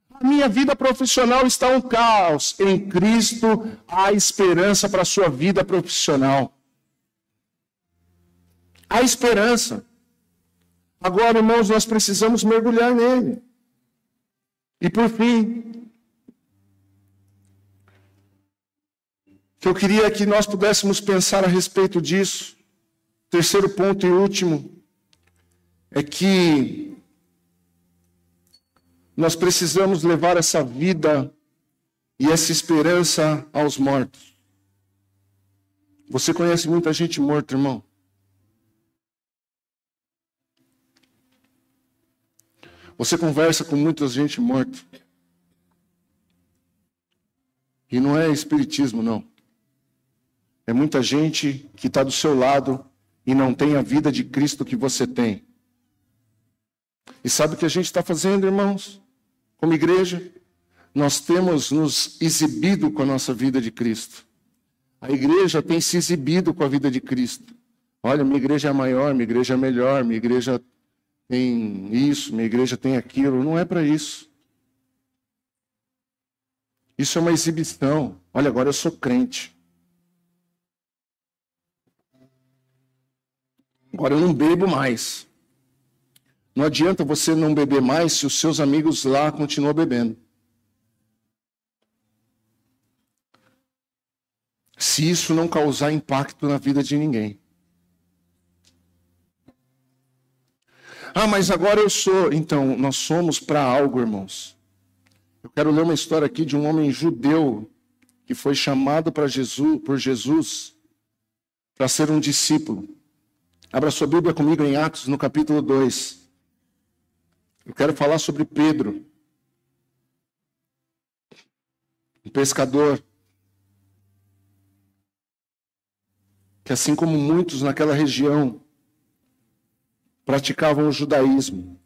A minha vida profissional está um caos. Em Cristo há esperança para a sua vida profissional. Há esperança. Agora, irmãos, nós precisamos mergulhar nele. E por fim, que eu queria que nós pudéssemos pensar a respeito disso, terceiro ponto e último, é que nós precisamos levar essa vida e essa esperança aos mortos. Você conhece muita gente morta, irmão? Você conversa com muita gente morta. E não é espiritismo, não. É muita gente que está do seu lado e não tem a vida de Cristo que você tem. E sabe o que a gente está fazendo, irmãos? Como igreja, nós temos nos exibido com a nossa vida de Cristo. A igreja tem se exibido com a vida de Cristo. Olha, minha igreja é maior, minha igreja é melhor, minha igreja tem isso, minha igreja tem aquilo. Não é para isso. Isso é uma exibição. Olha, agora eu sou crente. Agora eu não bebo mais. Não adianta você não beber mais se os seus amigos lá continuam bebendo. Se isso não causar impacto na vida de ninguém. Ah, mas agora eu sou. Então, nós somos para algo, irmãos. Eu quero ler uma história aqui de um homem judeu que foi chamado por Jesus para ser um discípulo. Abra sua Bíblia comigo em Atos, no capítulo 2. Eu quero falar sobre Pedro, um pescador, que assim como muitos naquela região, praticavam o judaísmo.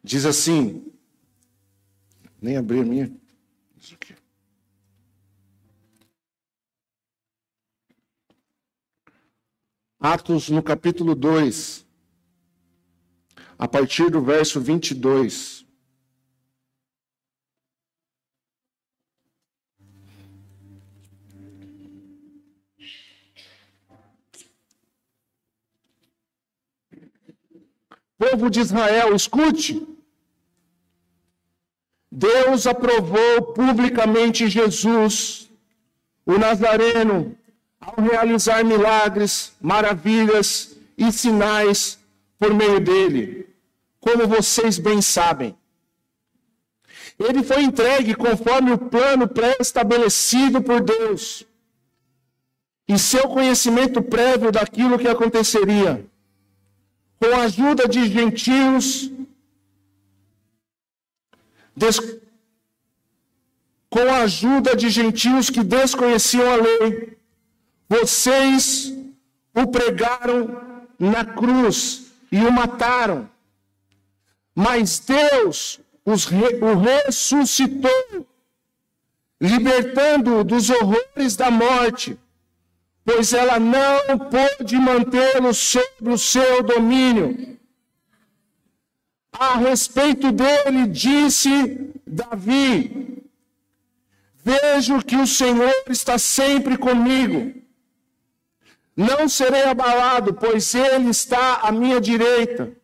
Diz assim, nem abri a minha. Isso aqui. Atos, no capítulo 2, a partir do verso 22. Povo de Israel, escute. Deus aprovou publicamente Jesus, o Nazareno, ao realizar milagres, maravilhas e sinais por meio dele, como vocês bem sabem. Ele foi entregue conforme o plano pré-estabelecido por Deus e seu conhecimento prévio daquilo que aconteceria. Com a ajuda de gentios, que desconheciam a lei, vocês o pregaram na cruz e o mataram. Mas Deus o ressuscitou, libertando-o dos horrores da morte, pois ela não pôde mantê-lo sob o seu domínio. A respeito dele, disse Davi: vejo que o Senhor está sempre comigo. Não serei abalado, pois ele está à minha direita.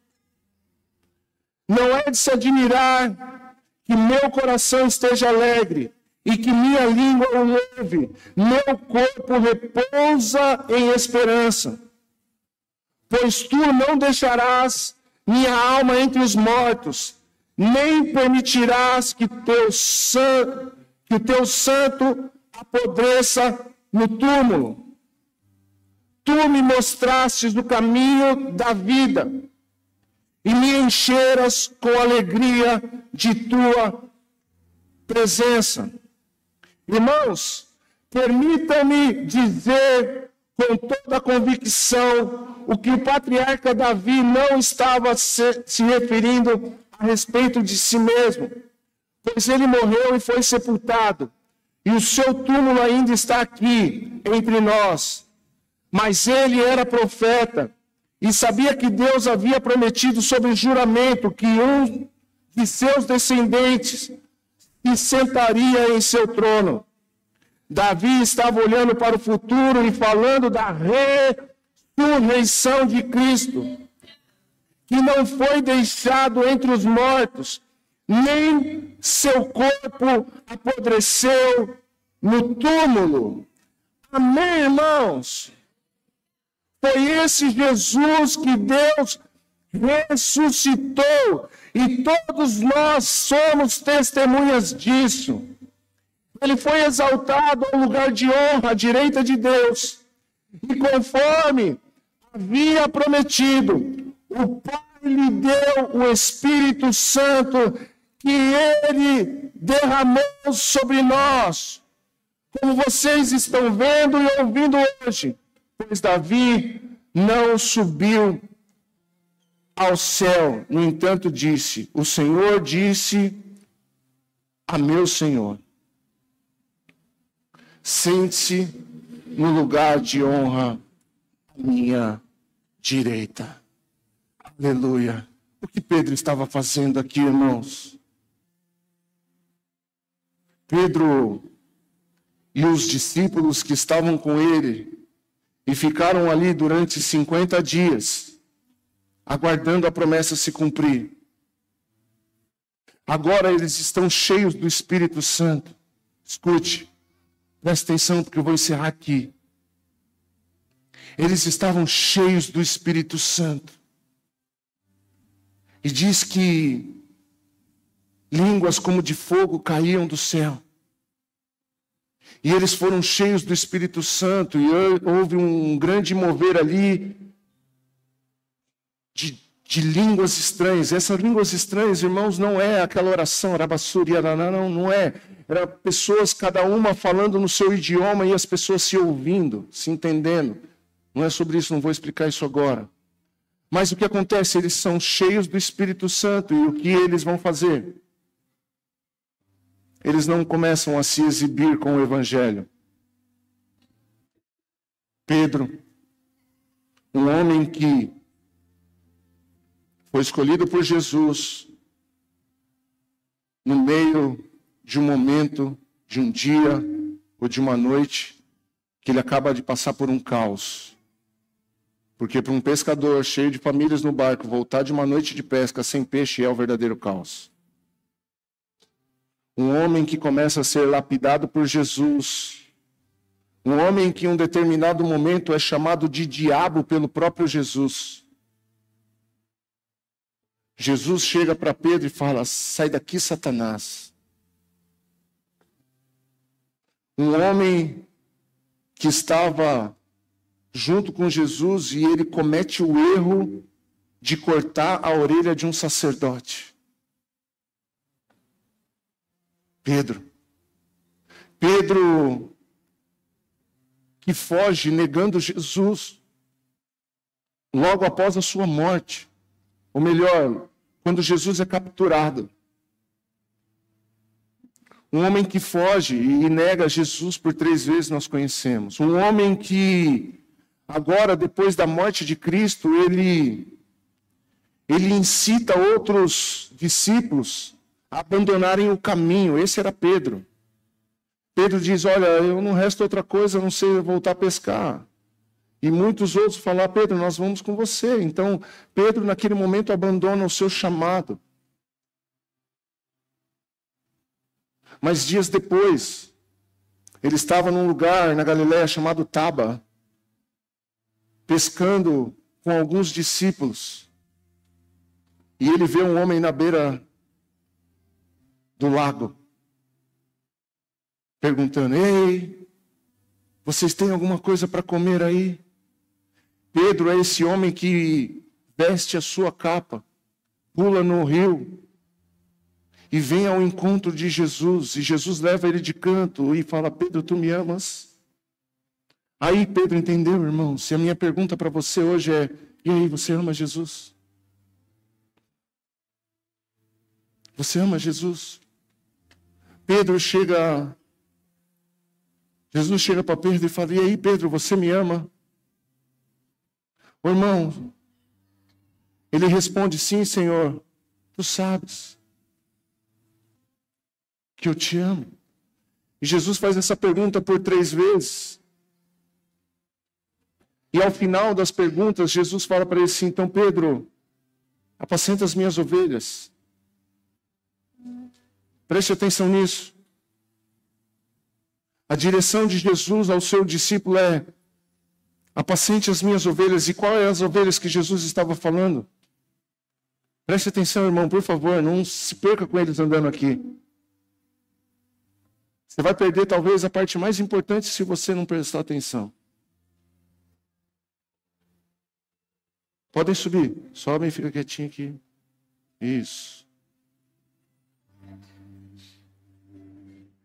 Não é de se admirar que meu coração esteja alegre e que minha língua o louve. Meu corpo repousa em esperança. Pois tu não deixarás minha alma entre os mortos, nem permitirás que o teu santo apodreça no túmulo. Tu me mostrastes o caminho da vida e me encheras com alegria de tua presença. Irmãos, permitam-me dizer com toda a convicção o que o patriarca Davi não estava se referindo a respeito de si mesmo, pois ele morreu e foi sepultado, e o seu túmulo ainda está aqui entre nós. Mas ele era profeta e sabia que Deus havia prometido sob juramento que um de seus descendentes se sentaria em seu trono. Davi estava olhando para o futuro e falando da ressurreição de Cristo, que não foi deixado entre os mortos, nem seu corpo apodreceu no túmulo. Amém, irmãos? Foi esse Jesus que Deus ressuscitou, e todos nós somos testemunhas disso. Ele foi exaltado ao lugar de honra à direita de Deus, e conforme havia prometido, o Pai lhe deu o Espírito Santo que ele derramou sobre nós, como vocês estão vendo e ouvindo hoje. Pois Davi não subiu ao céu, no entanto disse: o Senhor disse a meu Senhor: sente-se no lugar de honra à minha direita. Aleluia. O que Pedro estava fazendo aqui, irmãos? Pedro e os discípulos que estavam com ele e ficaram ali durante 50 dias, aguardando a promessa se cumprir. Agora eles estão cheios do Espírito Santo. Escute, preste atenção porque eu vou encerrar aqui. Eles estavam cheios do Espírito Santo. E diz que línguas como de fogo caíam do céu. E eles foram cheios do Espírito Santo, e houve um grande mover ali de línguas estranhas. Essas línguas estranhas, irmãos, não é aquela oração, Arabassuri, Araná, não é. Era pessoas, cada uma falando no seu idioma, e as pessoas se ouvindo, se entendendo. Não é sobre isso, não vou explicar isso agora. Mas o que acontece? Eles são cheios do Espírito Santo, e o que eles vão fazer? Eles não começam a se exibir com o Evangelho. Pedro, um homem que foi escolhido por Jesus no meio de um momento, de um dia ou de uma noite, que ele acaba de passar por um caos. Porque para um pescador cheio de famílias no barco, voltar de uma noite de pesca sem peixe é o verdadeiro caos. Um homem que começa a ser lapidado por Jesus. Um homem que em um determinado momento é chamado de diabo pelo próprio Jesus. Jesus chega para Pedro e fala: sai daqui, Satanás. Um homem que estava junto com Jesus e ele comete o erro de cortar a orelha de um sacerdote. Pedro que foge negando Jesus logo após a sua morte. Ou melhor, quando Jesus é capturado. Um homem que foge e nega Jesus por 3 vezes nós conhecemos. Um homem que agora, depois da morte de Cristo, ele ele incita outros discípulos a abandonarem o caminho. Esse era Pedro. Pedro diz, olha, eu não resta outra coisa a não ser voltar a pescar. E muitos outros falam, Pedro, nós vamos com você. Então, Pedro, naquele momento, abandona o seu chamado. Mas dias depois, ele estava num lugar na Galiléia chamado Taba, pescando com alguns discípulos. E ele vê um homem na beira do lago, perguntando, ei, vocês têm alguma coisa para comer aí? Pedro é esse homem que veste a sua capa, pula no rio e vem ao encontro de Jesus. E Jesus leva ele de canto e fala, Pedro, tu me amas? Aí Pedro entendeu, irmão, se a minha pergunta para você hoje é, e aí, você ama Jesus? Você ama Jesus? Jesus chega para Pedro e fala, e aí, Pedro, você me ama? Ô, irmão, ele responde, sim, Senhor, tu sabes que eu te amo. E Jesus faz essa pergunta por 3 vezes. E ao final das perguntas, Jesus fala para ele assim, então, Pedro, apacenta as minhas ovelhas. Preste atenção nisso. A direção de Jesus ao seu discípulo é, apacente as minhas ovelhas. E qual é as ovelhas que Jesus estava falando? Preste atenção, irmão, por favor, não se perca com eles andando aqui. Você vai perder talvez a parte mais importante se você não prestar atenção. Podem subir. Sobem e fica quietinho aqui. Isso.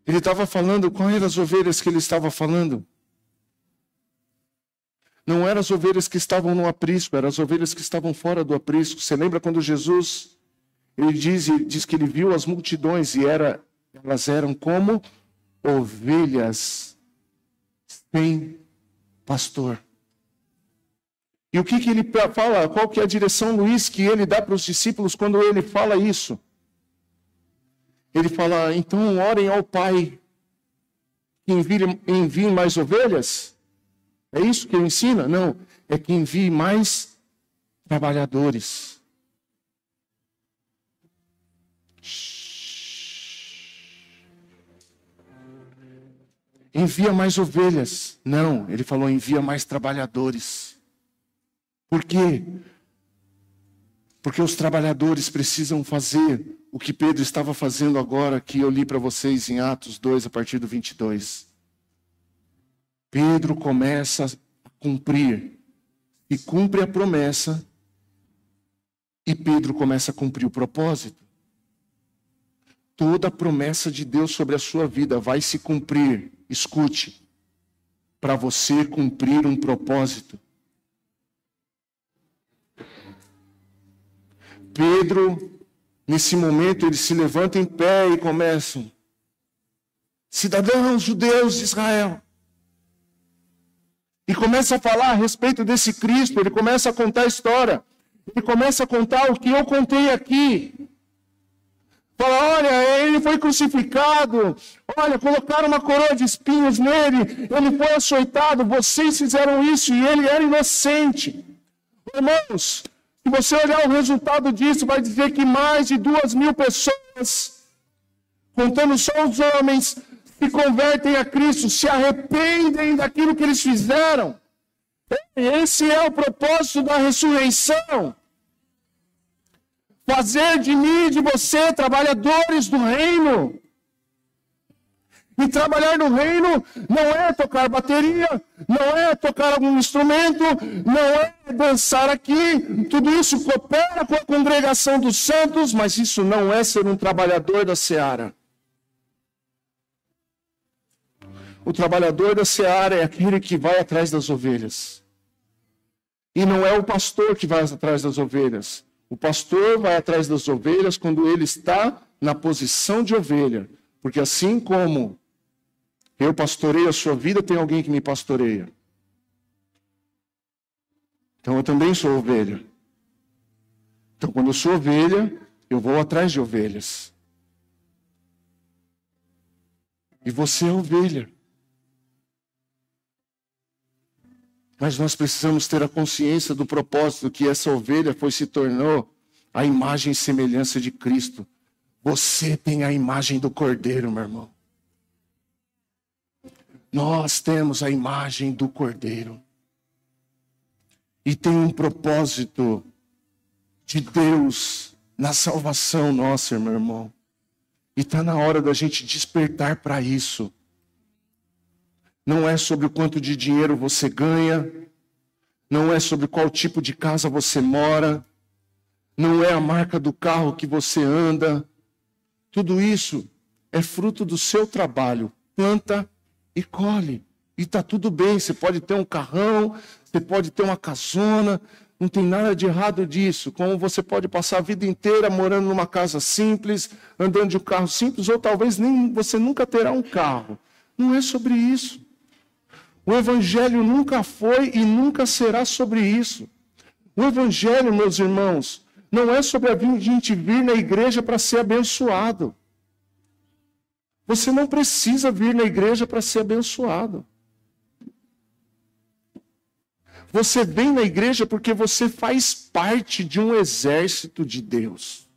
Ele estava falando, quais eram as ovelhas que ele estava falando? Não eram as ovelhas que estavam no aprisco, eram as ovelhas que estavam fora do aprisco. Você lembra quando Jesus, ele diz que ele viu as multidões e elas eram como ovelhas sem pastor. E o que ele fala? Qual que é a direção, Luiz, que ele dá para os discípulos quando ele fala isso? Ele fala, então orem ao Pai que envie mais ovelhas? É isso que ele ensina? Não, é que envie mais trabalhadores. Envia mais ovelhas. Não, ele falou, envia mais trabalhadores. Por quê? Porque os trabalhadores precisam fazer o que Pedro estava fazendo agora, que eu li para vocês em Atos 2, a partir do 22. Pedro começa a cumprir, e cumpre a promessa, e Pedro começa a cumprir o propósito. Toda a promessa de Deus sobre a sua vida vai se cumprir, escute, para você cumprir um propósito. Pedro, nesse momento, ele se levanta em pé e começa, cidadãos judeus de Israel, e começa a falar a respeito desse Cristo, ele começa a contar a história, ele começa a contar o que eu contei aqui. Fala, olha, ele foi crucificado, olha, colocaram uma coroa de espinhos nele, ele foi açoitado, vocês fizeram isso e ele era inocente. Irmãos, se você olhar o resultado disso, vai dizer que mais de 2.000 pessoas, contando só os homens, se convertem a Cristo, se arrependem daquilo que eles fizeram. Esse é o propósito da ressurreição. Fazer de mim e de você trabalhadores do reino. E trabalhar no reino não é tocar bateria, não é tocar algum instrumento, não é dançar aqui. Tudo isso coopera com a congregação dos santos, mas isso não é ser um trabalhador da seara. O trabalhador da seara é aquele que vai atrás das ovelhas. E não é o pastor que vai atrás das ovelhas. O pastor vai atrás das ovelhas quando ele está na posição de ovelha. Porque assim como eu pastoreio a sua vida, tem alguém que me pastoreia. Então eu também sou ovelha. Então, quando eu sou ovelha, eu vou atrás de ovelhas. E você é ovelha. Mas nós precisamos ter a consciência do propósito que essa ovelha se tornou a imagem e semelhança de Cristo. Você tem a imagem do Cordeiro, meu irmão. Nós temos a imagem do Cordeiro. E tem um propósito de Deus na salvação nossa, meu irmão. E está na hora da gente despertar para isso. Não é sobre o quanto de dinheiro você ganha. Não é sobre qual tipo de casa você mora. Não é a marca do carro que você anda. Tudo isso é fruto do seu trabalho. Planta e colhe. E está tudo bem. Você pode ter um carrão, você pode ter uma casona. Não tem nada de errado disso. Como você pode passar a vida inteira morando numa casa simples, andando de um carro simples, ou talvez você nunca terá um carro. Não é sobre isso. O Evangelho nunca foi e nunca será sobre isso. O Evangelho, meus irmãos, não é sobre a gente vir na igreja para ser abençoado. Você não precisa vir na igreja para ser abençoado. Você vem na igreja porque você faz parte de um exército de Deus.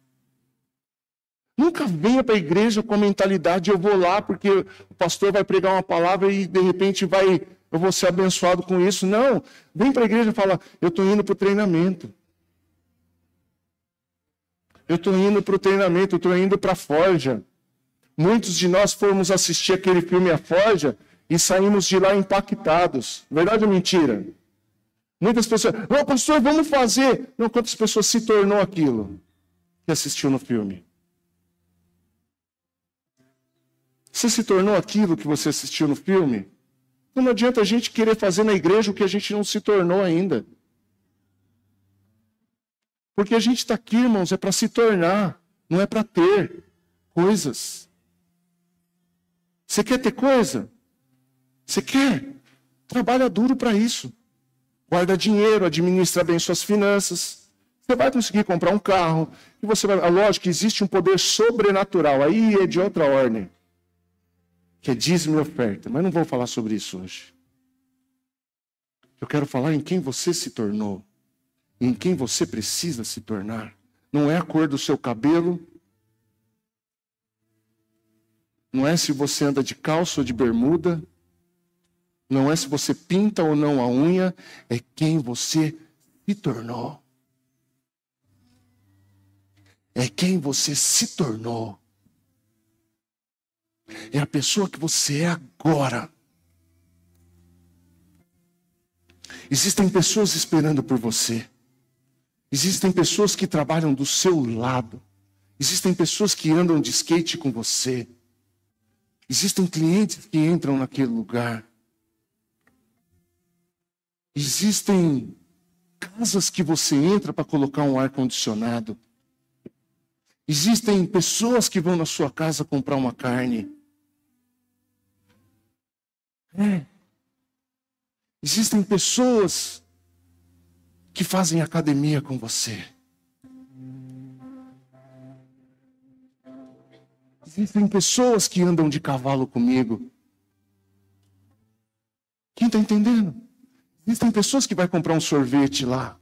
Nunca venha para a igreja com a mentalidade, eu vou lá porque o pastor vai pregar uma palavra e de repente eu vou ser abençoado com isso. Não, vem para a igreja e fala, eu estou indo para o treinamento. Eu estou indo para o treinamento, eu estou indo para a forja. Muitos de nós fomos assistir aquele filme A Forja e saímos de lá impactados. Verdade ou mentira? Muitas pessoas, pastor, vamos fazer. Não, quantas pessoas se tornou aquilo que assistiu no filme? Você se tornou aquilo que você assistiu no filme? Então não adianta a gente querer fazer na igreja o que a gente não se tornou ainda. Porque a gente está aqui, irmãos, é para se tornar, não é para ter coisas. Você quer ter coisa? Você quer? Trabalha duro para isso. Guarda dinheiro, administra bem suas finanças. Você vai conseguir comprar um carro. E você vai. Lógico que existe um poder sobrenatural. Aí é de outra ordem. Que é dízimo e oferta. Mas não vou falar sobre isso hoje. Eu quero falar em quem você se tornou. Em quem você precisa se tornar. Não é a cor do seu cabelo. Não é se você anda de calça ou de bermuda. Não é se você pinta ou não a unha. É quem você se tornou. É quem você se tornou. É a pessoa que você é agora. Existem pessoas esperando por você. Existem pessoas que trabalham do seu lado. Existem pessoas que andam de skate com você. Existem clientes que entram naquele lugar. Existem casas que você entra para colocar um ar-condicionado. Existem pessoas que vão na sua casa comprar uma carne. Existem pessoas que fazem academia com você. Existem pessoas que andam de cavalo comigo. Quem está entendendo? Existem pessoas que vão comprar um sorvete lá.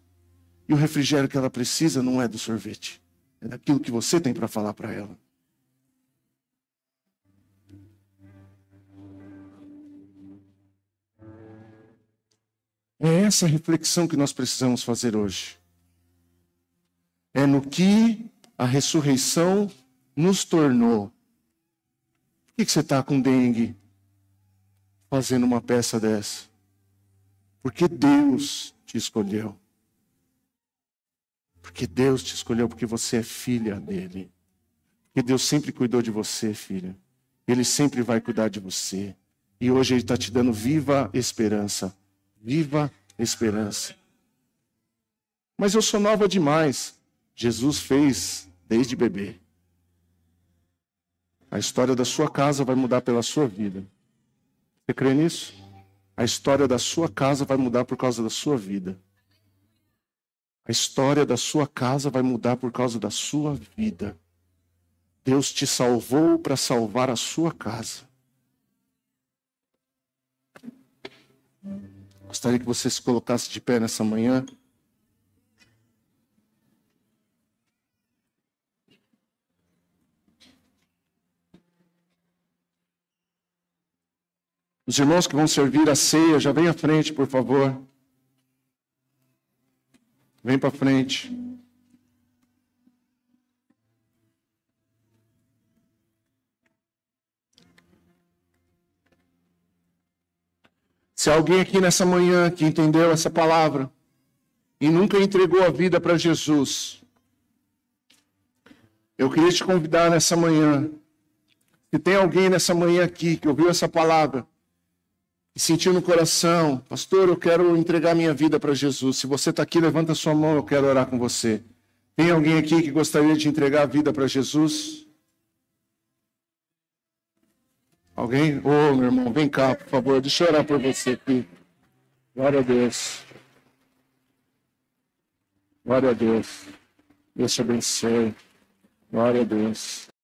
E o refrigério que ela precisa não é do sorvete. É daquilo que você tem para falar para ela. É essa reflexão que nós precisamos fazer hoje. É no que a ressurreição nos tornou. Por que você está com dengue fazendo uma peça dessa? Porque Deus te escolheu. Porque Deus te escolheu, porque você é filha dele. Porque Deus sempre cuidou de você, filha. Ele sempre vai cuidar de você. E hoje Ele está te dando viva esperança. Viva esperança. Mas eu sou nova demais. Jesus fez desde bebê. A história da sua casa vai mudar pela sua vida. Você crê nisso? A história da sua casa vai mudar por causa da sua vida. A história da sua casa vai mudar por causa da sua vida. Deus te salvou para salvar a sua casa. Gostaria que você se colocasse de pé nessa manhã. Os irmãos que vão servir a ceia, já vem à frente, por favor. Vem para frente. Se alguém aqui nessa manhã que entendeu essa palavra e nunca entregou a vida para Jesus, eu queria te convidar nessa manhã. Se tem alguém nessa manhã aqui que ouviu essa palavra e sentiu no coração, pastor, eu quero entregar minha vida para Jesus. Se você está aqui, levanta a sua mão, eu quero orar com você. Tem alguém aqui que gostaria de entregar a vida para Jesus? Alguém? Ô, meu irmão, vem cá, por favor, deixa eu orar por você aqui. Glória a Deus. Glória a Deus. Deus te abençoe. Glória a Deus.